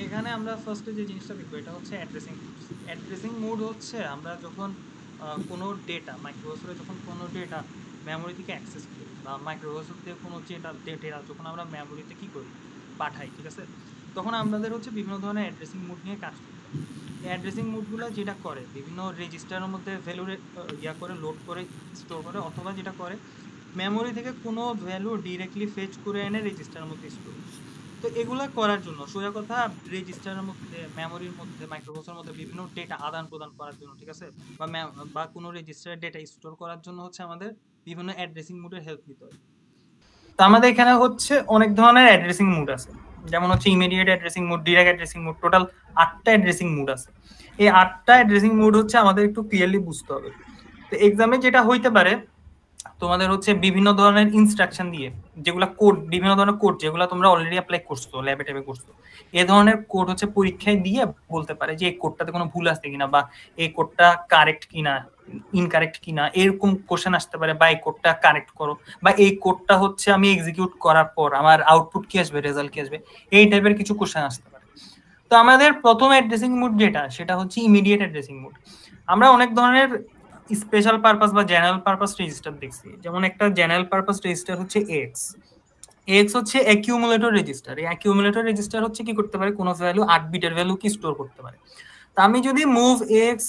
এখানে আমরা ফার্স্টে যে জিনিসটা দেখবো এটা হচ্ছে অ্যাড্রেসিং মোড। অ্যাড্রেসিং মোড হচ্ছে আমরা যখন কোনো ডেটা মাইক্রোপ্রসেসরে যখন কোনো ডেটা মেমোরি থেকে অ্যাক্সেস করি বা মাইক্রোপ্রসেসর থেকে কোনো ডেটা যখন আমরা মেমোরিতে কী করি পাঠাই, ঠিক আছে, তখন আমাদের হচ্ছে বিভিন্ন ধরনের অ্যাড্রেসিং মোড নিয়ে কাজ করতে হয়। এই অ্যাড্রেসিং মোডগুলো যেটা করে বিভিন্ন রেজিস্টারের মধ্যে ভ্যালু করে লোড করে স্টোর করে, অথবা যেটা করে মেমোরি থেকে কোনো ভ্যালু ডিরেক্টলি ফেচ করে এনে রেজিস্টারের মধ্যে স্টোর করে। তো এগুলা করার জন্য সোজা কথা রেজিস্টারের মধ্যে মেমোরির মধ্যে মাইক্রোপ্রসেসরের মধ্যে বিভিন্ন ডেটা আদান প্রদান করার জন্য, ঠিক আছে, বা কোনো রেজিস্টারের ডেটা স্টোর করার জন্য হচ্ছে আমাদের বিভিন্ন অ্যাড্রেসিং মোডের হেল্প নিতে হয়। তো আমাদের এখানে হচ্ছে অনেক ধরনের অ্যাড্রেসিং মোড আছে, যেমন হচ্ছে immediate addressing mode, direct addressing mode, total 8টা অ্যাড্রেসিং মোড আছে। এই 8টা অ্যাড্রেসিং মোড হচ্ছে আমাদের একটু ক্লিয়ারলি বুঝতে হবে। তো এক্সামে যেটা হইতে পারে তোমাদের হচ্ছে বিভিন্ন ধরনের ইনস্ট্রাকশন দিয়ে, যেগুলো কোড, বিভিন্ন ধরনের কোড যেগুলো তোমরা অলরেডি অ্যাপ্লাই করছো, ল্যাবে ট্যাবে করছো, এই ধরনের কোড হচ্ছে পরীক্ষায় দিয়ে বলতে পারে যে এই কোডটাতে কোনো ভুল আছে কিনা, বা এই কোডটা কারেক্ট কিনা, ইনকারেক্ট কিনা, এরকম কোশ্চেন আসতে পারে, বা এই কোডটা কারেক্ট করো, বা এই কোডটা হচ্ছে আমি এক্সিকিউট করার পর আমার আউটপুট কি আসবে, রেজাল্ট কি আসবে, এই টাইপের কিছু কোশ্চেন আসতে পারে। তো আমাদের প্রথম অ্যাড্রেসিং মোড যেটা, সেটা হচ্ছে ইমিডিয়েট অ্যাড্রেসিং মোড। আমরা অনেক ধরনের স্পেশাল পারপাস বা জেনারেল পারপাস রেজিস্টার দেখছি। যেমন একটা জেনারেল পারপাস রেজিস্টার হচ্ছে এক্স। এক্স হচ্ছে অ্যাকিউমুলেটর রেজিস্টার। এই অ্যাকিউমুলেটর রেজিস্টার হচ্ছে কি করতে পারে, কোনো ভ্যালু 8 বিটের ভ্যালু কি স্টোর করতে পারে। তা আমি যদি মুভ এক্স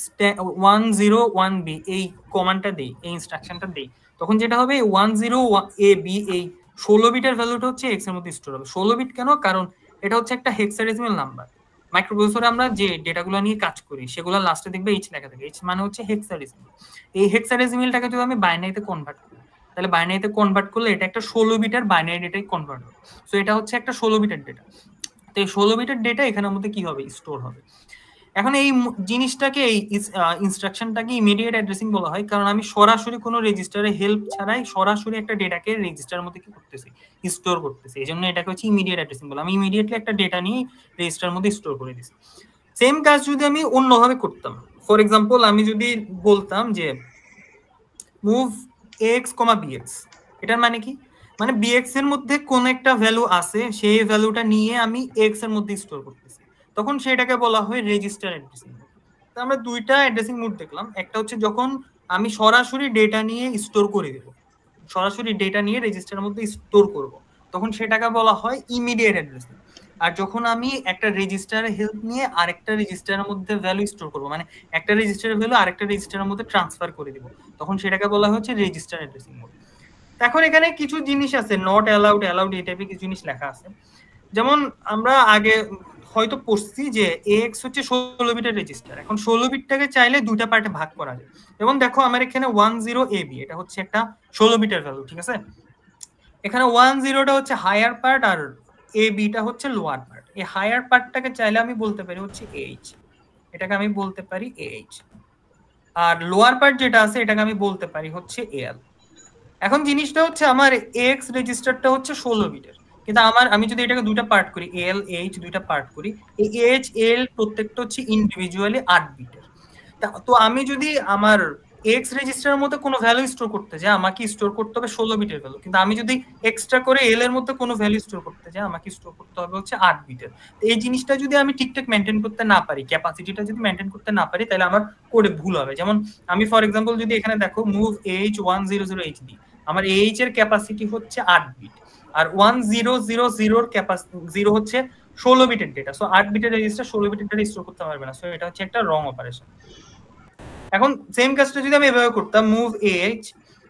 101b এই কমান্ডটা দেই, এই ইনস্ট্রাকশনটা দেই, তখন যেটা হবে 10ab এই 16 বিটের ভ্যালুটা হচ্ছে এক্স এর মধ্যে স্টোর হবে। 16 বিট কেন? কারণ এটা হচ্ছে একটা হেক্সাডেসিমাল নাম্বার। মাইক্রোপ্রসেসরে আমরা যে ডেটাগুলো নিয়ে কাজ করি সেগুলো লাস্টে দেখবে এইচ লেখা থাকে। এইচ মানে হচ্ছে হেক্সাডেসিমাল। এই হেক্সাডেসিমালটাকে যদি আমি বাইনারিতে কনভার্ট করি, তাহলে বাইনারিতে কনভার্ট করলে এটা একটা 16 বিটের বাইনারি ডেটায় কনভার্ট হবে। সো এটা হচ্ছে একটা 16 বিটের ডেটা। তো এই 16 বিটের ডেটা এখানের মধ্যে কি হবে, স্টোর হবে। এখন এই জিনিসটাকে, এই ইনস্ট্রাকশনটাকে ইমিডিয়েট অ্যাড্রেসিং বলা হয়, কারণ আমি সরাসরি কোনো রেজিস্টারের হেল্প ছাড়াই সরাসরি একটা ডেটাকে রেজিস্টারের মধ্যে কি করতেছি, স্টোর করতেছি। এই জন্য এটাকে হচ্ছে ইমিডিয়েট অ্যাড্রেসিং বলা। আমি ইমিডিয়েটলি একটা ডেটা নিয়ে রেজিস্টারের মধ্যে স্টোর করে দিছি। সেম কাজ যদি আমি অন্যভাবে করতাম, ফর এক্সাম্পল আমি যদি বলতাম যে মুভ এক্স কমা বিএক্স, এটার মানে কি, মানে বিএক্স এর মধ্যে কোন একটা ভ্যালু আছে, সেই ভ্যালুটা নিয়ে আমি এক্স এর মধ্যে স্টোর করতেছি, তখন সেটাকে বলা হয় রেজিস্টার অ্যাড্রেসিং মোড। তো আমরা দুইটা অ্যাড্রেসিং মোড দেখলাম। একটা হচ্ছে যখন আমি সরাসরি ডেটা নিয়ে স্টোর করে দেব, সরাসরি ডেটা নিয়ে রেজিস্টারের মধ্যে স্টোর করব, তখন সেটাকে বলা হয় ইমিডিয়েট অ্যাড্রেসিং। আর যখন আমি একটা রেজিস্টারের হেল্প নিয়ে আরেকটা রেজিস্টারের মধ্যে ভ্যালু স্টোর করব, মানে একটা রেজিস্টারের ভ্যালু আরেকটা রেজিস্টারের মধ্যে ট্রান্সফার করে দিব, তখন সেটাকে বলা হচ্ছে রেজিস্টার অ্যাড্রেসিং মোড। এখন এখানে কিছু জিনিস আছে, নট অ্যালাউড, অ্যালাউড, এই টাইপের কিছু জিনিস লেখা আছে। যেমন আমরা আগে হয়তো পড়ছি যে এক্স হচ্ছে 16 বিটের রেজিস্টার। এখন 16 বিটটাকে চাইলে দুইটা পার্টে ভাগ করা যায়। এবং দেখো আমার এখানে 10ab, এটা হচ্ছে একটা 16 বিটের ভ্যালু, ঠিক আছে। এখানে 10টা হচ্ছে হায়ার পার্ট আর ab-টা হচ্ছে লোয়ার পার্ট। এই হায়ার পার্টটাকে চাইলে আমি বলতে পারি হচ্ছে এইচ, এটাকে আমি বলতে পারি এইচ। আর লোয়ার পার্ট যেটা আছে এটাকে আমি বলতে পারি হচ্ছে এল। এখন জিনিসটা হচ্ছে আমার এক্স রেজিস্টারটা হচ্ছে 16 বিটের, কিন্তু আমি যদি এটাকে দুইটা পার্ট করি, এল এইচ দুইটা পার্ট করি, এই এইচ এল প্রত্যেকটা হচ্ছে ইন্ডিভিজুয়ালি 8 বিটের। তো আমি যদি আমার এক্স রেজিস্টারের মধ্যে কোনো ভ্যালু স্টোর করতে চাই, আমাকে স্টোর করতে হবে 16 বিটের ভ্যালু। কিন্তু আমি যদি এক্সট্রা করে এল এর মধ্যে কোনো ভ্যালু স্টোর করতে চাই, আমাকে স্টোর করতে হবে হচ্ছে 8 বিটের। এই জিনিসটা যদি আমি ঠিকঠাক মেনটেন করতে না পারি, ক্যাপাসিটিটা যদি মেনটেন করতে না পারি, তাহলে আমার কোডে ভুল হবে। যেমন আমি ফর এক্সাম্পল যদি এখানে দেখো মুভ এইচ 100hd, আমার এইচ এর ক্যাপাসিটি হচ্ছে 8 বিট, আর 1000 ক্যাপাসিটি 0 হচ্ছে 16 বিটের ডেটা। সো 8 বিটের রেজিস্টার 16 বিটের ডেটা স্টোর করতে পারবে না। সো এটা হচ্ছে একটা রং অপারেশন। এখন সেম কাজটা যদি আমি এভাবে করতাম, মুভ এইচ,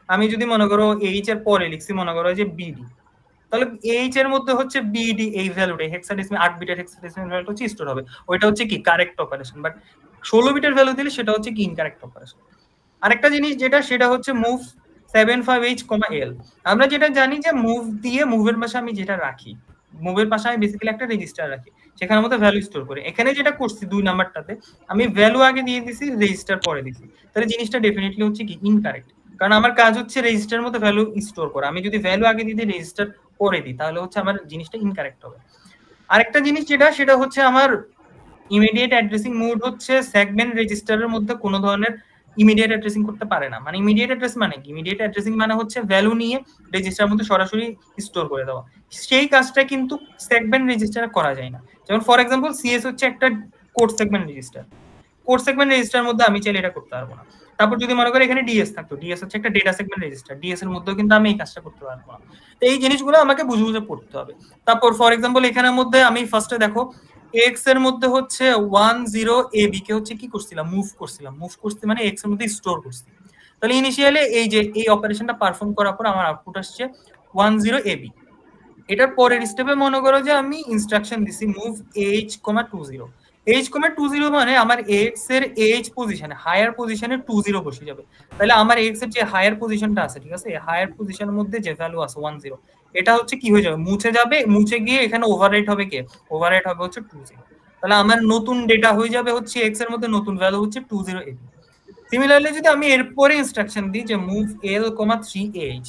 আমি যদি মনে করো এইচ এর পরে লিখছি মনে করো যে বিডি, তাহলে এইচ এর মধ্যে হচ্ছে বিডি এই ভ্যালুটা, হেক্সাডেসিমাল 8 বিটের হেক্সাডেসিমাল ভ্যালুটা হচ্ছে স্টোর হবে। ওইটা হচ্ছে কি কারেক্ট অপারেশন। বাট 16 বিটের ভ্যালু দিলে সেটা হচ্ছে কি ইনকারেক্ট অপারেশন। আরেকটা জিনিস যেটা, সেটা হচ্ছে মুভ 75h, এল। আমরা যেটা জানি যে মুভ দিয়ে মুভের পাশে আমি যেটা রাখি, মুভের পাশে আমি বেসিক্যালি একটা রেজিস্টার রাখি, সেখানের মধ্যে ভ্যালু স্টোর করি। এখানে যেটা করছি 2 নাম্বারটাতে, আমি ভ্যালু আগে দিয়ে দিছি, রেজিস্টার পরে দিছি, তাহলে জিনিসটা ডেফিনেটলি হচ্ছে কি ইনকারেক্ট। কারণ আমার কাজ হচ্ছে রেজিস্টারের মধ্যে ভ্যালু স্টোর করা। আমি যদি ভ্যালু আগে দিয়ে দিই, রেজিস্টার পরে দিই, তাহলে হচ্ছে আমার জিনিসটা ইনকারেক্ট হবে। আরেকটা জিনিস যেটা, সেটা হচ্ছে আমার ইমিডিয়েট অ্যাড্রেসিং মোড হচ্ছে সেগমেন্ট রেজিস্টারের মধ্যে কোনো ধরনের ইমিডিয়েট অ্যাড্রেসিং করতে পারে না। মানে ইমিডিয়েট অ্যাড্রেস মানে কি? ইমিডিয়েট অ্যাড্রেসিং মানে হচ্ছে ভ্যালু নিয়ে রেজিস্টারের মধ্যে সরাসরি স্টোর করে দেওয়া। সেই কাজটা কিন্তু সেগমেন্ট রেজিস্টারে করা যায় না। যেমন ফর এক্সাম্পল সিএস হচ্ছে একটা code segment register. Code segment রেজিস্টারের মধ্যে আমি চাইলে এটা করতে পারবো না। তারপর যদি মনে করি এখানে ডিএস থাকতো, ডিএস হচ্ছে একটা ডেটা সেগমেন্ট রেজিস্টার, ডিএস এর মধ্যেও কিন্তু আমি এই কাজটা করতে পারবো না। তো এই জিনিসগুলো আমাকে বুঝে বুঝে পড়তে হবে। তারপর ফর এক্সাম্পল এখানের মধ্যে আমি ফার্স্টে দেখো এক্স এর মধ্যে হচ্ছে 10 AB কে হচ্ছে কি করছিলাম, মুভ করছি, মানে এক্স এর মধ্যে স্টোর করছি। তাহলে ইনিশিয়ালি এই যে এই অপারেশনটা পারফর্ম করার পর আমার আউটপুট আসছে 10 AB। এটার পরের স্টেপে মনে করো যে আমি ইনস্ট্রাকশন দিছি মুভ h,20 h,20 মানে আমার এক্স এর এইচ পজিশনে হায়ার পজিশনে 20 বসে যাবে। তাহলে আমার এক্স এর যে হায়ার পজিশনটা আছে, ঠিক আছে, হায়ার পজিশনের মধ্যে যে ভ্যালু আছে 10, এটা হচ্ছে কি হয়ে যাবে, মুছে গিয়ে এখানে ওভাররাইট হবে কে, ওভাররাইট হবে হচ্ছে 20। তাহলে আমার নতুন ডেটা হয়ে যাবে হচ্ছে এক্স এর মধ্যে নতুন ভ্যালু হচ্ছে 20 AB। সিমিলারলি যদি আমি এরপরে ইনস্ট্রাকশন দিই যে মুভ l,3h,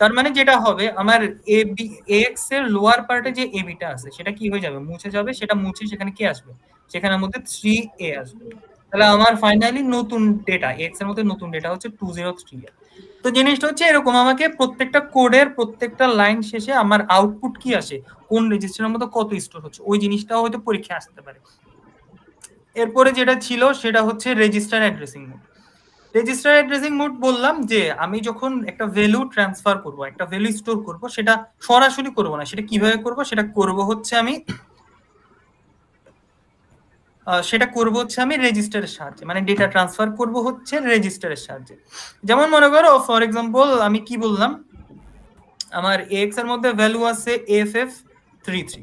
তার মানে যেটা হবে আমার এবি এক্স এর লোয়ার পার্টে যে এবিটা আছে সেটা কি হয়ে যাবে, মুছে যাবে, সেটা মুছে সেখানে কি আসবে, সেখানের মধ্যে 3a আসবে। তাহলে আমার ফাইনালি নতুন ডেটা এক্স এর মধ্যে নতুন ডেটা হচ্ছে 203। তো জিনিসটা হচ্ছে এরকম, আমাকে প্রত্যেকটা কোডের প্রত্যেকটা লাইন শেষে আমার আউটপুট কি আসে, কোন রেজিস্টারের মধ্যে কত স্টোর হচ্ছে, ওই জিনিসটাও হয়তো পরীক্ষা আসতে পারে। এরপরে যেটা ছিল সেটা হচ্ছে register addressing mode. Register addressing mode বললাম যে আমি যখন একটা ভ্যালু ট্রান্সফার করব, একটা ভ্যালু স্টোর করব, সেটা সরাসরি করব না, সেটা কিভাবে করব, সেটা করব হচ্ছে আমি রেজিস্টারের সাহায্যে, মানে ডেটা ট্রান্সফার করব হচ্ছে রেজিস্টারের সাহায্যে। যেমন মনে করো ফর এক্সাম্পল আমি কি বললাম, আমার এক্স এর মধ্যে ভ্যালু আছে FF33,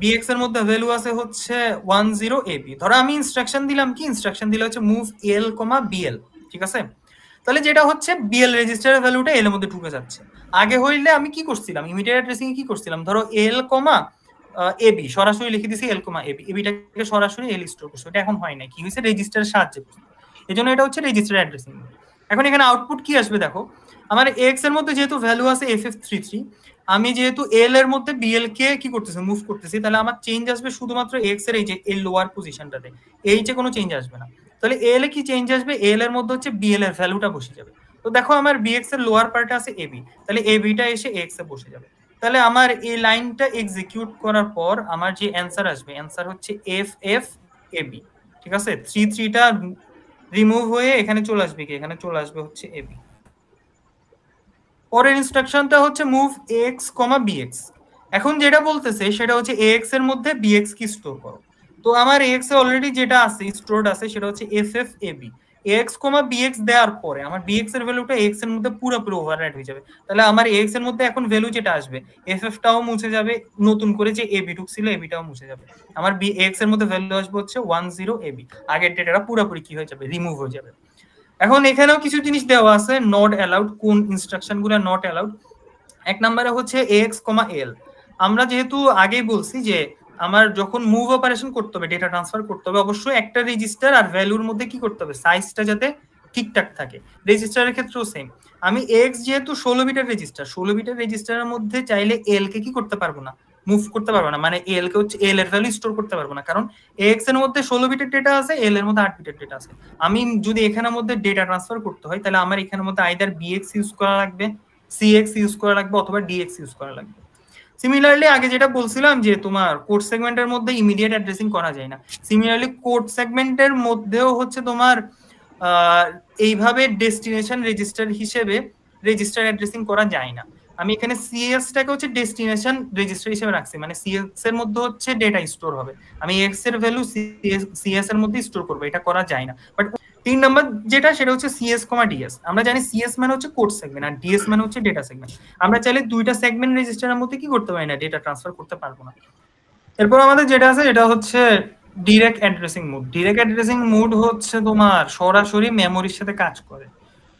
বিএক্স এর মধ্যে ভ্যালু আছে হচ্ছে 10 AB। ধরো আমি ইনস্ট্রাকশন দিলাম কি, ইনস্ট্রাকশন দিলে হচ্ছে মুভ l,BL, ঠিক আছে। তাহলে যেটা হচ্ছে বিএল রেজিস্টারের ভ্যালুটা এল এর মধ্যে ঢুকে যাচ্ছে। আগে হইলে আমি কি করছিলাম, ইমিডিয়েট অ্যাড্রেসিং কি করছিলাম, ধরো l,AB সরাসরি লিখে দিছি l,AB, এবিটাকে সরাসরি এল স্টোর করছে, এটা এখন হয় না, কি হয়েছে, রেজিস্টারের সাহায্যে করছে। এজন্য এটা হচ্ছে রেজিস্টার অ্যাড্রেসিং। এখন এখানে আউটপুট কি আসবে দেখো, আমার এক্স এর মধ্যে যেহেতু ভ্যালু আছে FF33, আমি যেহেতু এল এর মধ্যে বিএল কে কি করতেছি, মুভ করতেছি, তাহলে আমার চেঞ্জ আসবে শুধুমাত্র এক্স এর এই যে এল লোয়ার পজিশনটাতে, এইচে কোনো চেঞ্জ আসবে না। তাহলে এল এ কি চেঞ্জ আসবে, এল এর মধ্যে হচ্ছে বিএল এর ভ্যালুটা বসে যাবে। তো দেখো আমার বিএক্স এর লোয়ার পার্টে আছে এবি, তাহলে এবিটা এসে এক্স এ বসে যাবে। তাহলে আমার এই লাইনটা এক্সিকিউট করার পর আমার যে অ্যান্সার আসবে, অ্যান্সার হচ্ছে FF,AB, ঠিক আছে। 3টা রিমুভ হয়ে এখানে চলে আসবে কি, এখানে চলে আসবে হচ্ছে এবি। পরের ইনস্ট্রাকশনটা হচ্ছে মুভ x,bx। এখন যেটা বলতেছে সেটা হচ্ছে ax এর মধ্যে bx কি স্টোর করো। তো আমার ax এ অলরেডি যেটা আছে স্টোরড আছে সেটা হচ্ছে FF,AB। ax, bx দেওয়ার পরে আমার bx এর ভ্যালুটা x এর মধ্যে পুরোপুরি ওভাররাইট হয়ে যাবে। তাহলে আমার ax এর মধ্যে এখন ভ্যালু যেটা আসবে, FF টাও মুছে যাবে, নতুন করে যে ab ঢুকছিল এবটাও মুছে যাবে। আমার bx এর মধ্যে ভ্যালু আসবে হচ্ছে 10 AB। আগের ডেটাটা পুরোপুরি কি হয়ে যাবে, রিমুভ হয়ে যাবে। এখন এখানেও কিছু জিনিস দেওয়া আছে নট অ্যালাউড, কোন ইনস্ট্রাকশন গুলো নট অ্যালাউড। এক নম্বরে হচ্ছে x,l। আমরা যেহেতু আগেই বলছি যে আমার যখন মুভ অপারেশন করতে হবে, ডেটা ট্রান্সফার করতে হবে, অবশ্যই একটা রেজিস্টার আর ভ্যালুর মধ্যে কি করতে হবে, সাইজটা যাতে ঠিকঠাক থাকে। রেজিস্টারের ক্ষেত্রেও সেম। আমি এক্স যেহেতু 16 বিটের রেজিস্টার, 16 বিটের রেজিস্টারের মধ্যে চাইলে এল কে কি করতে পারবো না, মুভ করতে পারবো না, মানে এল কে হচ্ছে এল এর ভ্যালু স্টোর করতে পারবো না, কারণ এক্স এর মধ্যে 16 বিটের ডেটা আছে, এল এর মধ্যে 8 বিটের ডেটা আছে। আমি যদি এখানের মধ্যে ডেটা ট্রান্সফার করতে হয় তাহলে আমার এখানের মধ্যে আইদার বিএক্স ইউজ করা লাগবে, সিএক্স ইউজ করা লাগবে, অথবা ডিএক্স ইউজ করা লাগবে। সিমিলারলি আগে যেটা বলছিলাম যে তোমার কোড সেগমেন্টের মধ্যে ইমিডিয়েট অ্যাড্রেসিং করা যায় না, সিমিলারলি কোড সেগমেন্টের মধ্যেও হচ্ছে তোমার এইভাবে ডেস্টিনেশন রেজিস্টার হিসেবে রেজিস্টার অ্যাড্রেসিং করা যায় না। আমি এখানে সিএসটাকে হচ্ছে ডেস্টিনেশন রেজিস্টার হিসেবে রাখছি, মানে সিএস এর মধ্যে হচ্ছে ডেটা স্টোর হবে, আমি এক্স এর ভ্যালু সিএস এর মধ্যে স্টোর করবো, এটা করা যায় না। বাট 3 নম্বর যেটা সেটা হচ্ছে সিএস, ডিএস। আমরা জানি সিএস মানে হচ্ছে কোড সেগমেন্ট আর ডিএস মানে হচ্ছে ডেটা সেগমেন্ট। আমরা চাইলে দুইটা সেগমেন্ট রেজিস্টারের মধ্যে কি করতে পারি না, ডেটা ট্রান্সফার করতে পারবো না। এরপর আমাদের যেটা আছে এটা হচ্ছে direct addressing mode. Direct addressing mode হচ্ছে তোমার সরাসরি মেমোরির সাথে কাজ করে।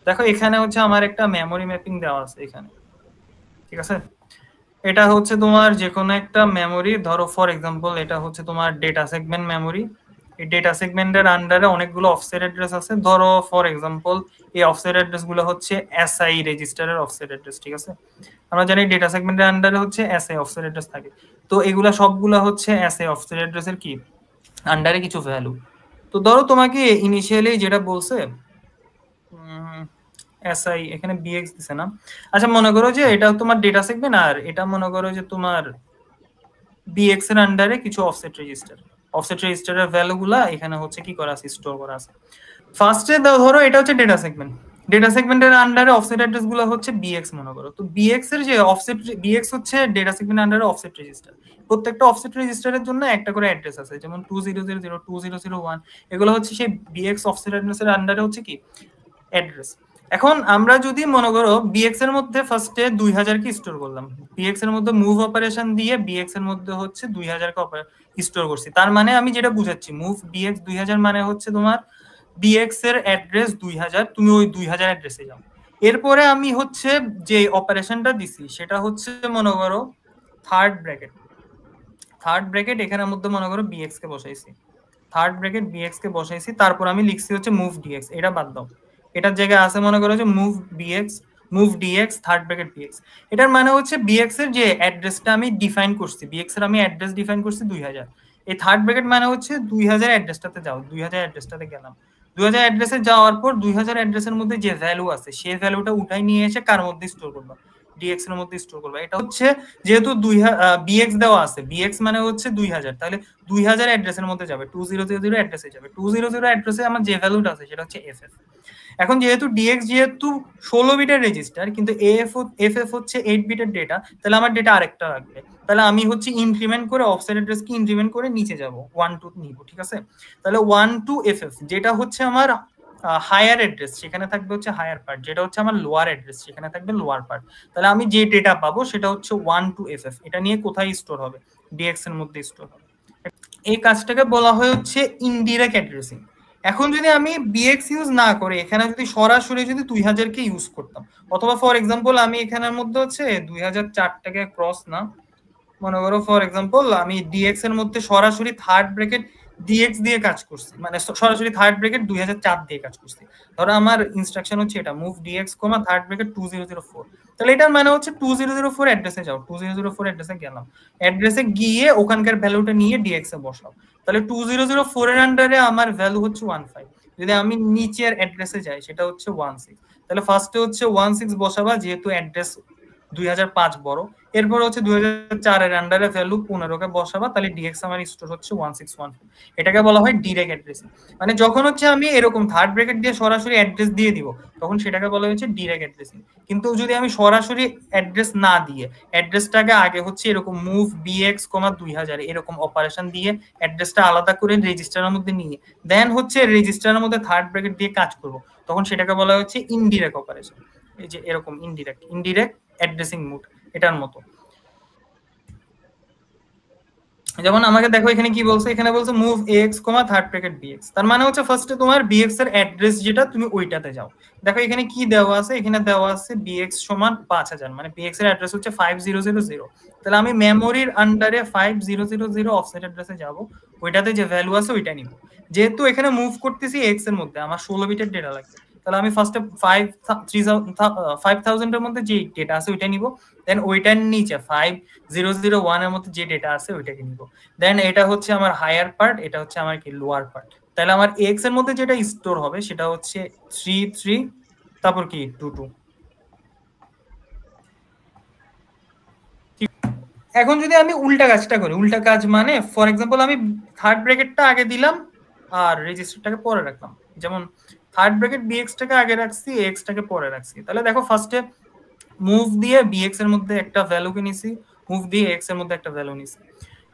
দেখো এখানে হচ্ছে আমার একটা মেমোরি ম্যাপিং দেওয়া আছে এখানে, ঠিক আছে। এটা হচ্ছে তোমার যে কোনো একটা মেমোরি, ধরো ফর এক্সাম্পল এটা হচ্ছে তোমার ডেটা সেগমেন্ট মেমোরি। এই ডেটা সেগমেন্টের আন্ডারে অনেকগুলো অফসেট অ্যাড্রেস আছে। ধরো ফর এক্সাম্পল এই অফসেট অ্যাড্রেস গুলো হচ্ছে এসআই রেজিস্টারের অফসেট অ্যাড্রেস, ঠিক আছে। আমরা জানি ডেটা সেগমেন্টের আন্ডারে হচ্ছে এসআই অফসেট অ্যাড্রেস থাকে। তো এগুলা সবগুলা হচ্ছে এসআই অফসেট অ্যাড্রেসের কি আন্ডারে কিছু ভ্যালু। তো ধরো তোমাকে ইনিশিয়ালি যেটা বলছে এসআই এখানে বিএক্স দিছে না। আচ্ছা মনে করো যে এটা তোমার ডেটা সেগমেন্ট, আর এটা মনে করো যে তোমার বিএক্স এর আন্ডারে কিছু অফসেট রেজিস্টার। অফসেট রেজিস্টারের ভ্যালুগুলা এখানে হচ্ছে কি করা আছে, স্টোর করা আছে। ফার্স্টে ধরো এটা হচ্ছে ডেটা সেগমেন্ট, ডেটা সেগমেন্টের আন্ডারে অফসেট অ্যাড্রেস গুলো হচ্ছে বিএক্স মনে করো। তো বিএক্স এর যে অফসেট, বিএক্স হচ্ছে ডেটা সেগমেন্ট আন্ডারে অফসেট রেজিস্টার। প্রত্যেকটা অফসেট রেজিস্টারের জন্য একটা করে অ্যাড্রেস আছে, যেমন 2000 2001, এগুলো হচ্ছে সেই বিএক্স অফসেট অ্যাড্রেসের আন্ডারে হচ্ছে কি অ্যাড্রেস। এখন আমরা যদি মনে করো বিএক্স এর মধ্যে ফার্স্টে 2000 কে স্টোর করলাম, বিএক্স এর মধ্যে মুভ অপারেশন দিয়ে বিএক্স এর মধ্যে হচ্ছে 2000 কে স্টোর করছি, তার মানে আমি যেটা বুঝাচ্ছি মুভ বিএক্স 2000 মানে হচ্ছে তোমার বিএক্স এর অ্যাড্রেস 2000, তুমি ওই 2000 অ্যাড্রেসে যাও। এরপরে আমি হচ্ছে যে অপারেশনটা দিছি সেটা হচ্ছে মনে করো থার্ড ব্র্যাকেট, থার্ড ব্র্যাকেট এখানের মধ্যে মনে করো বিএক্স কে বসাইছি, থার্ড ব্র্যাকেট বিএক্স কে বসাইছি, তারপর আমি লিখছি হচ্ছে মুভ ডিএক্স, এটা বাদ দাও, এটার জায়গায় আছে মনে করো যে move v x, move d x third bracket v x. এটার মানে হচ্ছে বিএক্স এর যে অ্যাড্রেসটা আমি ডিফাইন করছি, বিএক্স এর আমি অ্যাড্রেস ডিফাইন করছি 2000, এই থার্ড ব্র্যাকেট মানে হচ্ছে 2000 অ্যাড্রেসটাতে যাও, 2000 অ্যাড্রেসটাতে গেলাম, 2000 অ্যাড্রেসে যাওয়ার পর 2000 অ্যাড্রেসের মধ্যে যে ভ্যালু আছে সেই ভ্যালুটা উঠাই নিয়ে এসে কার মধ্যে স্টোর করবা, ডিএক্স এর মধ্যে স্টোর করবা। এটা হচ্ছে যেহেতু বিএক্স দেওয়া আছে, বিএক্স মানে হচ্ছে 2000, তাহলে 2000 অ্যাড্রেসের মধ্যে যাবে, 2000 অ্যাড্রেসে যাবে, 2000 অ্যাড্রেসে আমার যে ভ্যালুটা আছে সেটা হচ্ছে এফএফ। এখন যেহেতু ডিএক্স যেহেতু 16 বিটের রেজিস্টার, কিন্তু এফএফ হচ্ছে 8 বিটের ডেটা, তাহলে আমার ডেটা আরেকটা লাগবে, তাহলে আমি হচ্ছে ইনক্রিমেন্ট করে অফসেট অ্যাড্রেসকে ইনক্রিমেন্ট করে নিচে যাব 1 2 নিব, ঠিক আছে। তাহলে 1 2 এফএফ যেটা হচ্ছে আমার হায়ার অ্যাড্রেস, সেখানে থাকবে হচ্ছে হায়ার পার্ট, যেটা হচ্ছে আমার লোয়ার অ্যাড্রেস সেখানে থাকবে লোয়ার পার্ট। তাহলে আমি যে ডেটা পাবো সেটা হচ্ছে 1 2 এফএফ, এটা নিয়ে কোথায় স্টোর হবে, ডিএক্স এর মধ্যে স্টোর হবে। এই কাজটাকে বলা হয় হচ্ছে ইনডিরেক্ট অ্যাড্রেসিং। এখন যদি আমি বিএক্স ইউজ না করে এখানে যদি সরাসরি যদি 2000 কে ইউজ করতাম, অথবা ফর এক্সাম্পল আমি এখানের মধ্যে হচ্ছে 2004টাকে ক্রস না, মনে করো ফর এক্সাম্পল আমি ডিএক্স এর মধ্যে সরাসরি থার্ড ব্র্যাকেট ডিএক্স দিয়ে কাজ করছি, মানে সরাসরি থার্ড ব্র্যাকেট 2004 দিয়ে কাজ করছি। ধরো আমার ইনস্ট্রাকশন হচ্ছে এটা মুভ ডিএক্স কমা থার্ড ব্র্যাকেট 2004, তাহলে এটার মানে হচ্ছে 2004 অ্যাড্রেসে যাও, 2004 অ্যাড্রেসে গেলাম, অ্যাড্রেসে গিয়ে ওখানকার ভ্যালুটা নিয়ে ডিএক্স এ বসাও, তাহলে 2004 এর আন্ডারে আমার ভ্যালু হচ্ছে 15। যদি আমি নিচের অ্যাড্রেসে যাই সেটা হচ্ছে 16, তাহলে ফার্স্টে হচ্ছে 16 বসাবা যেহেতু অ্যাড্রেস 2005 বড়, এরপর হচ্ছে 2004 এর আন্ডারে ভ্যালু 15 কে বসাবা, তাহলে ডিএক্স আমার স্টোর হচ্ছে 1614। এটাকে বলা হয় ডিরেক্ট অ্যাড্রেসিং। মানে যখন হচ্ছে আমি এরকম থার্ড ব্র্যাকেট দিয়ে সরাসরি অ্যাড্রেস দিয়ে দিব তখন সেটাকে বলা হচ্ছে ডিরেক্ট অ্যাড্রেসিং। কিন্তু যদি আমি সরাসরি অ্যাড্রেস না দিয়ে অ্যাড্রেসটাকে আগে হচ্ছে এরকম মুভ বিএক্স কমা 2000 এরকম অপারেশন দিয়ে অ্যাড্রেসটা আলাদা করে রেজিস্টারের মধ্যে নিয়ে দেন হচ্ছে রেজিস্টারের মধ্যে থার্ড ব্র্যাকেট দিয়ে কাজ করব, তখন সেটাকে বলা হচ্ছে ইনডিরেক্ট অপারেশন। এই যে এরকম ইনডিরেক্ট অ্যাড্রেসিং মোড, এটার মতো। যেমন আমাকে দেখো এখানে কি বলছে, এখানে বলছে মুভ এক্স কমা থার্ড ব্র্যাকেট বিএক্স, তার মানে হচ্ছে ফার্স্টে তোমার বিএক্স এর অ্যাড্রেস যেটা তুমি ওইটাতে যাও। দেখো এখানে কি দেওয়া আছে, এখানে দেওয়া আছে বিএক্স সমান 5000, মানে বিএক্স এর অ্যাড্রেস হচ্ছে 5000, তাহলে আমি মেমোরির আন্ডারে 5000 অফসেট অ্যাড্রেসে যাব, ওইটাতে যে ভ্যালু আছে ওইটা নিব। যেহেতু এখানে মুভ করতেছি এক্স এর মধ্যে, আমার 16 বিটের ডেটা লাগবে, তাহলে আমি ফার্স্টে 5000 এর মধ্যে যে ডেটা আছে ওইটা নিব, দেন ওইটার নিচে 5001 এর মধ্যে যে ডেটা আছে ওইটাকে নিব, দেন এটা হচ্ছে আমার হায়ার পার্ট, এটা হচ্ছে আমার কি লোয়ার পার্ট। তাহলে আমার এক্স এর মধ্যে যেটা স্টোর হবে সেটা হচ্ছে 33 তারপর কি 22। এখন যদি আমি উল্টা কাজটা করি, উল্টা কাজ মানে ফর এক্সাম্পল আমি থার্ড ব্র্যাকেটটা আগে দিলাম আর রেজিস্টারটাকে পরে রাখলাম, যেমন থার্ড ব্র্যাকেট বিএক্সটাকে আগে রাখছি এক্সটাকে পরে রাখছি, তাহলে দেখো ফার্স্টে মুভ দিয়ে বিএক্স এর মধ্যে একটা ভ্যালুকে নিছি, মুভ দিয়ে এক্স এর মধ্যে একটা ভ্যালু নিছি,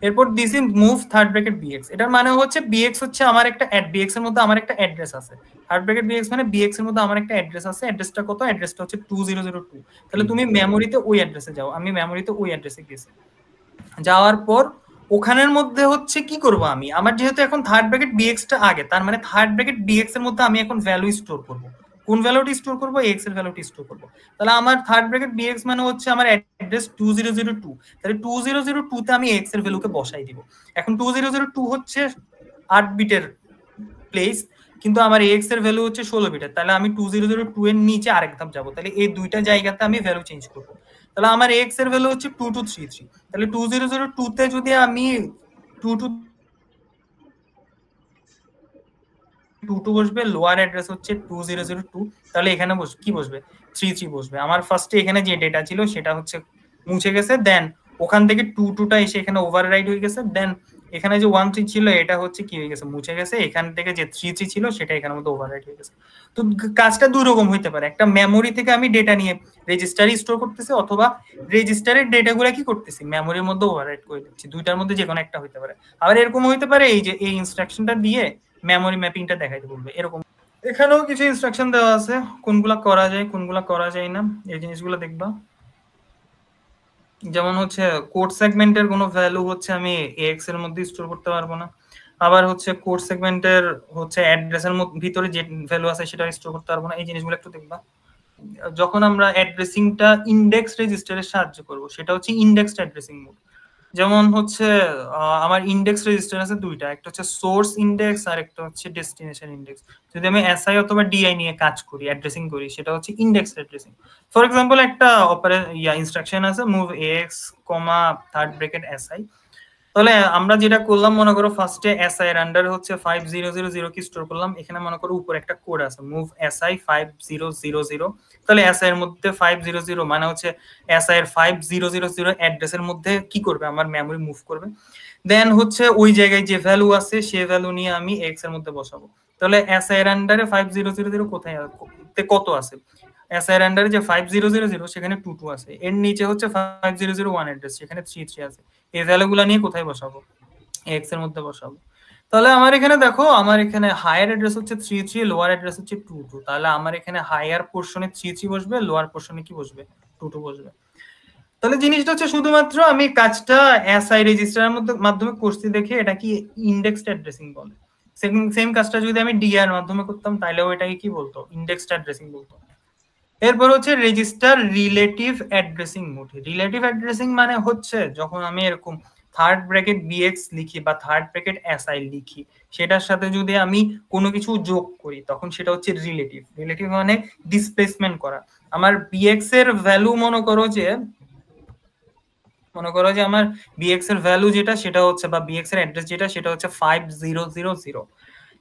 এরপর দিছি মুভ থার্ড ব্র্যাকেট বিএক্স। এটার মানে হচ্ছে বিএক্স হচ্ছে আমার একটা বিএক্স এর মধ্যে আমার একটা অ্যাড্রেস আছে, থার্ড ব্র্যাকেট বিএক্স মানে বিএক্স এর মধ্যে আমার একটা অ্যাড্রেস আছে, অ্যাড্রেসটা কত, অ্যাড্রেসটা হচ্ছে 2002। তাহলে তুমি মেমোরিতে ওই অ্যাড্রেসে যাও, আমি মেমোরিতে ওই অ্যাড্রেসে গেছি, যাওয়ার পর ওখানের মধ্যে হচ্ছে কি করব আমি, আমার যেহেতু এখন থার্ড ব্র্যাকেট বিএক্সটা আগে, তার মানে থার্ড ব্র্যাকেট বিএক্স এর মধ্যে আমি এখন ভ্যালু স্টোর করব, কোন ভ্যালুটি স্টোর করব, এক্স এর ভ্যালুটি স্টোর করব। তাহলে আমার থার্ড ব্র্যাকেট বিএক্স মানে হচ্ছে আমার অ্যাড্রেস 2002, তাহলে 2002 তে আমি এক্স এর ভ্যালুকে বসাই দিব। এখন 2002 হচ্ছে 8 বিটের প্লেস, কিন্তু আমার এক্স এর ভ্যালু হচ্ছে 16 বিটের, তাহলে আমি 2002 এর নিচে আরেক ধাপ যাব, তাহলে এই দুইটা জায়গাতে আমি ভ্যালু চেঞ্জ করব। তাহলে আমার এক্স এর ভ্যালু হচ্ছে 2233, তাহলে 2002 তে যদি আমি 22 22 বসবে, লোয়ার অ্যাড্রেস হচ্ছে 2002, তাহলে এখানে কি বসবে 33 বসবে। আমার ফার্স্টে এখানে যে ডেটা ছিল সেটা হচ্ছে মুছে গেছে, দেন ওখান থেকে 22টা এসে এখানে ওভাররাইড হয়ে গেছে, দেন এখানে যে 13 ছিল এটা হচ্ছে কি হয়ে গেছে মুছে গেছে, এখান থেকে যে 33 ছিল সেটা এখানের মধ্যে ওভাররাইড হয়ে গেছে। তো কাজটা দুই রকম হইতে পারে, একটা মেমোরি থেকে আমি ডেটা নিয়ে রেজিস্টারে স্টোর করতেছি, অথবা রেজিস্টারের ডেটাগুলো কি করতেছি মেমোরির মধ্যে ওভাররাইড করে দিচ্ছি, দুইটার মধ্যে যে কোনো একটা হইতে পারে। আবার এরকম হইতে পারে এই যে এই ইনস্ট্রাকশনটা দিয়ে মেমোরি ম্যাপিংটা দেখাইতে বলবে, এরকম। এখানেও কিছু ইনস্ট্রাকশন দেওয়া আছে কোনগুলা করা যায় কোনগুলা করা যায় না, এই জিনিসগুলো দেখবা। যেমন হচ্ছে কোড সেগমেন্টের কোনো ভ্যালু হচ্ছে আমি এক্স এর মধ্যে স্টোর করতে পারবো না, আবার হচ্ছে কোড সেগমেন্টের হচ্ছে অ্যাড্রেসের ভিতরে যে ভ্যালু আছে সেটা স্টোর করতে পারবো না, এই জিনিসগুলো একটু দেখবা। যখন আমরা অ্যাড্রেসিংটা ইন্ডেক্স রেজিস্টারের সাহায্য করব সেটা হচ্ছে ইন্ডেক্সড অ্যাড্রেসিং মোড। যেমন হচ্ছে আমার ইন্ডেক্স রেজিস্টার আছে দুইটা, একটা হচ্ছে সোর্স ইন্ডেক্স আর একটা হচ্ছে ডেস্টিনেশন ইন্ডেক্স। যদি আমি এসআই অথবা ডিআই নিয়ে কাজ করি, অ্যাড্রেসিং করি, সেটা হচ্ছে ইন্ডেক্স অ্যাড্রেসিং। ফর এক্সাম্পল একটা ইনস্ট্রাকশন আছে মুভ এক্স কমা থার্ড ব্র্যাকেট এসআই, তাহলে আমরা যেটা করলাম মনে করো ফার্স্টে এসআই এর আন্ডারে হচ্ছে 5000 কি স্টোর করলাম, এখানে মনে করো উপরে একটা কোড আছে মুভ এসআই 5000, তাহলে এসআই এর মধ্যে 500 মানে হচ্ছে এসআই এর 5000 অ্যাড্রেসের মধ্যে কি করবে আমার মেমরি মুভ করবে, দেন হচ্ছে ওই জায়গায় যে ভ্যালু আছে সেই ভ্যালু নিয়ে আমি এক্স এর মধ্যে বসাবো। তাহলে এসআই এর আন্ডারে 5000 কোথায় কত আছে, এসআই এর আন্ডারে যে 5000 সেখানে 22 আছে, এর নিচে হচ্ছে 5001 অ্যাড্রেস সেখানে 33 আছে, এই ভ্যালুগুলো নিয়ে কোথায় বসাবো এক্স এর মধ্যে বসাবো। তাহলে আমার এখানে দেখো আমার এখানে হায়ার অ্যাড্রেস হচ্ছে 33, লোয়ার অ্যাড্রেস হচ্ছে 22, তাহলে আমার এখানে হায়ার পোরশনে 33 বসবে, লোয়ার পোরশনে কি বসবে 22 বসবে। তাহলে জিনিসটা হচ্ছে শুধুমাত্র আমি কাজটা এসআই রেজিস্টারের মাধ্যমে করছি দেখে এটা কি ইন্ডেক্সড অ্যাড্রেসিং বলে। সেম কাজটা যদি আমি ডিআর মাধ্যমে করতাম তাহলেও এটাকে কি বলতো ইন্ডেক্সড অ্যাড্রেসিং বলতো। এরপর হচ্ছে register relative addressing mode. Relative addressing মানে হচ্ছে যখন আমি এরকম থার্ড ব্র্যাকেট বিএক্স লিখি বা থার্ড ব্র্যাকেট এসআই লিখি, সেটার সাথে যদি আমি কোনো কিছু যোগ করি তখন সেটা হচ্ছে রিলেটিভ। রিলেটিভ মানে ডিসপ্লেসমেন্ট করা। আমার বিএক্স এর ভ্যালু মনে করো যে আমার বিএক্স এর ভ্যালু যেটা সেটা হচ্ছে বা বিএক্স এর অ্যাড্রেস যেটা সেটা হচ্ছে 5000,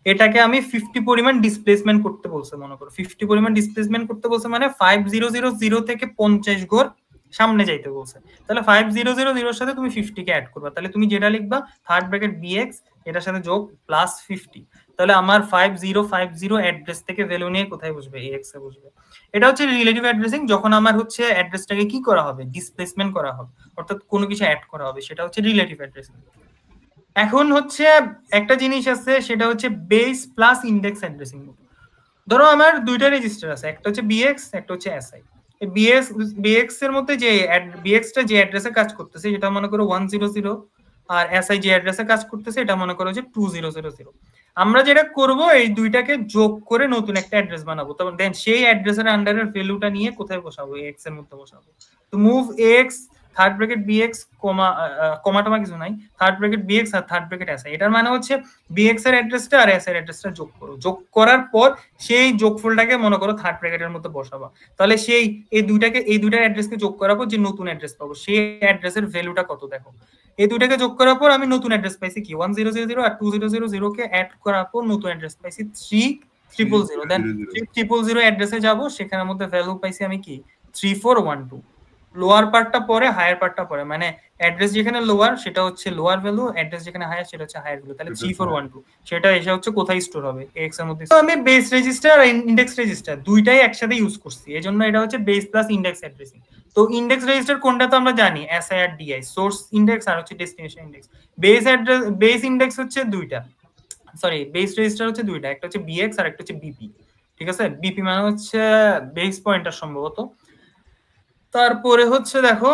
এটাকে আমি 50 পরিমাণ ডিসপ্লেসমেন্ট করতে বলছে, মনে করো 50 পরিমাণ ডিসপ্লেসমেন্ট করতে বলছে মানে 5000 থেকে 50 ঘর সামনে যাইতে বলছে। তাহলে 5000 সাথে তুমি 50 কে অ্যাড করবা, তাহলে তুমি যেটা লিখবা থার্ড ব্র্যাকেট বিএক্স এটার সাথে যোগ প্লাস 50, তাহলে আমার 5050 অ্যাড্রেস থেকে ভ্যালু নিয়ে কোথায় বসবে এক্স এ বসবে। এটা হচ্ছে রিলেটিভ অ্যাড্রেসিং, যখন আমার হচ্ছে অ্যাড্রেসটাকে কি করা হবে ডিসপ্লেসমেন্ট করা হবে, অর্থাৎ কোনো কিছু অ্যাড করা হবে, সেটা হচ্ছে রিলেটিভ অ্যাড্রেসিং। এখন হচ্ছে একটা জিনিস আছে সেটা হচ্ছে বেস প্লাস ইন্ডেক্স অ্যাড্রেসিং। ধরো আমার দুইটা রেজিস্টার আছে, একটা হচ্ছে বিএক্স একটা হচ্ছে এসআই। বিএক্স এর মধ্যে যে বিএক্সটা যে অ্যাড্রেসে কাজ করতেছে সেটা মনে করো 100, আর এসআই যে অ্যাড্রেসে কাজ করতেছে এটা মনে করো যে 2000। আমরা যেটা করব এই দুইটাকে যোগ করে নতুন একটা অ্যাড্রেস বানাবো, তখন দেন সেই অ্যাড্রেসের আন্ডারের ভ্যালুটা নিয়ে কোথায় বসাবো এক্স এর মধ্যে বসাবো। তো move X third bracket BX comma টমা কিছু নাই, থার্ড ব্র্যাকেট বিএক্স আর থার্ড ব্র্যাকেট এসআই, এটার মানে হচ্ছে বিএক্স এর অ্যাড্রেসটা আর এস এর অ্যাড্রেসটা যোগ করো, যোগ করার পর সেই যোগফলটাকে মনে করো থার্ড ব্র্যাকেটের মধ্যে বসাবা। তাহলে সেই এই দুইটার অ্যাড্রেসকে যোগ করার পর যে নতুন অ্যাড্রেস পাবো সেই অ্যাড্রেসের ভ্যালুটা কত দেখো, এই দুইটাকে যোগ করার পর আমি নতুন অ্যাড্রেস পাইছি কি 1000 আর 2000 কে অ্যাড করার পর নতুন অ্যাড্রেস পাইছি 3000। দেন 3000 অ্যাড্রেসে যাব, সেখানের মধ্যে ভ্যালু পাইছি আমি কি 3412। লোয়ার পার্টটা পরে হায়ার পার্টটা পরে, মানে অ্যাড্রেস যেখানে লোয়ার সেটা হচ্ছে লোয়ার ভ্যালু, অ্যাড্রেস যেখানে হায়ার সেটা হচ্ছে হায়ার ভ্যালু। তাহলে 3412 সেটা এসে হচ্ছে কোথায় স্টোর হবে এক্স এর মধ্যে। তো আমি বেস রেজিস্টার আর ইন্ডেক্স রেজিস্টার দুইটাই একসাথে ইউজ করছি, এজন্য এটা হচ্ছে বেস প্লাস ইন্ডেক্স অ্যাড্রেসিং। তো ইন্ডেক্স রেজিস্টার কোনটা তো আমরা জানি এসআই আর ডিআই, সোর্স ইন্ডেক্স আর হচ্ছে ডেস্টিনেশন ইন্ডেক্স। বেস ইন্ডেক্স হচ্ছে দুইটা, সরি বেস রেজিস্টার হচ্ছে দুইটা, একটা হচ্ছে বিএক্স আর একটা হচ্ছে বিপি। ঠিক আছে, বিপি মানে হচ্ছে বেস পয়েন্টার সম্ভবত। তারপরে হচ্ছে দেখো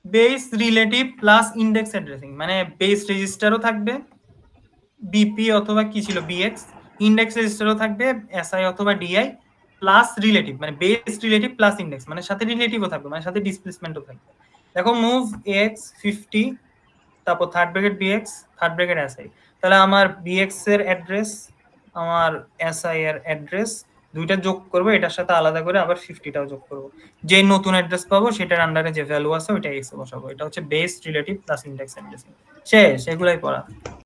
base relative plus index addressing, মানে বেস রেজিস্টারও থাকবে বিপি অথবা কি ছিল বিএক্স, ইন্ডেক্স রেজিস্টারও থাকবে এসআই অথবা ডিআই, প্লাস রিলেটিভ মানে বেস রিলেটিভ প্লাস ইন্ডেক্স মানে সাথে রিলেটিভও থাকবে, মানে সাথে ডিসপ্লেসমেন্টও থাকবে। দেখো মুভ এক্স 50 তারপর third bracket bx third bracket SI, তাহলে আমার বিএক্স এর অ্যাড্রেস আমার এসআই এর অ্যাড্রেস দুইটা যোগ করবো, এটার সাথে আলাদা করে আবার 50টাও যোগ করবো, যে নতুন অ্যাড্রেস পাবো সেটার আন্ডারে যে ভ্যালু আছে ওইটা এক্স এ বসাবো। এটা হচ্ছে base relative plus index addressing. শেষ, এগুলাই পড়া।